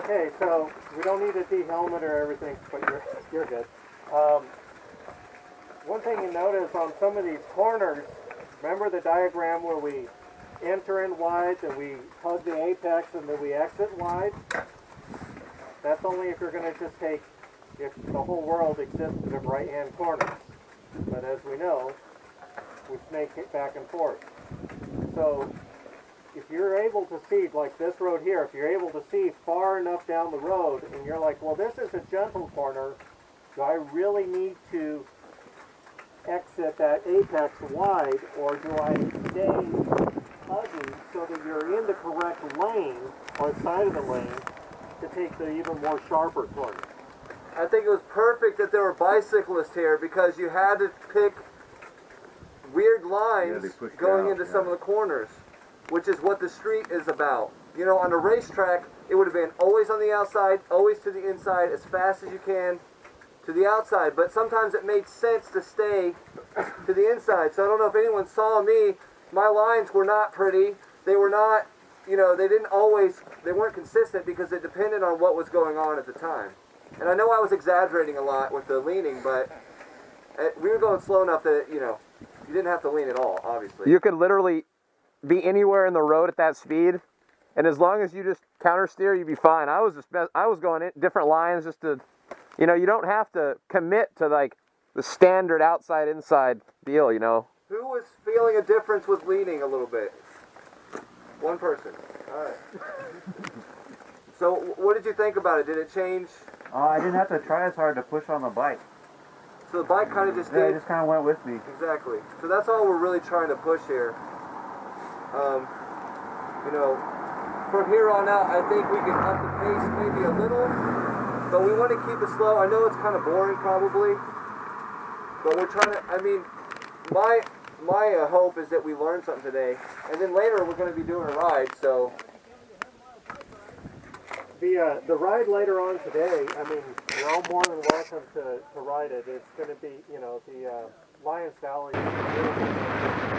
Okay, so we don't need a D-helmet or everything, but you're good. One thing you notice on some of these corners, remember the diagram where we enter in wide, then we hug the apex, and then we exit wide? That's only if you're going to just take, if the whole world existed of right-hand corners. But as we know, we snake it back and forth. So if you're able to see, like this road here, if you're able to see far enough down the road, and you're like, well, this is a gentle corner, do I really need to exit that apex wide, or do I stay hugging so that you're in the correct lane, or side of the lane, to take the even more sharper corner? I think it was perfect that there were bicyclists here because you had to pick weird lines going into some of the corners, which is what the street is about. You know, on a racetrack, it would have been always on the outside, always to the inside, as fast as you can to the outside. But sometimes it made sense to stay to the inside. So I don't know if anyone saw me. My lines were not pretty. They were not, you know, they weren't consistent because it depended on what was going on at the time. And I know I was exaggerating a lot with the leaning, but we were going slow enough that, you know, you didn't have to lean at all, obviously. You could literally be anywhere in the road at that speed, and as long as you just counter steer, you'd be fine. I was going in different lines just to, you know, you don't have to commit to like the standard outside inside deal, you know. Who was feeling a difference with leaning a little bit? One person. All right. So what did you think about it? Did it change? I didn't have to try as hard to push on the bike. So the bike kind of just Yeah, did? it just kind of went with me. Exactly. So that's all we're really trying to push here. You know, from here on out, I think we can up the pace maybe a little, but we want to keep it slow. I know it's kind of boring probably, but we're trying to, I mean, my hope is that we learn something today, and then later we're going to be doing a ride, so. The ride later on today, I mean, you're all more than welcome to ride it. It's going to be, you know, the Lions Valley is beautiful.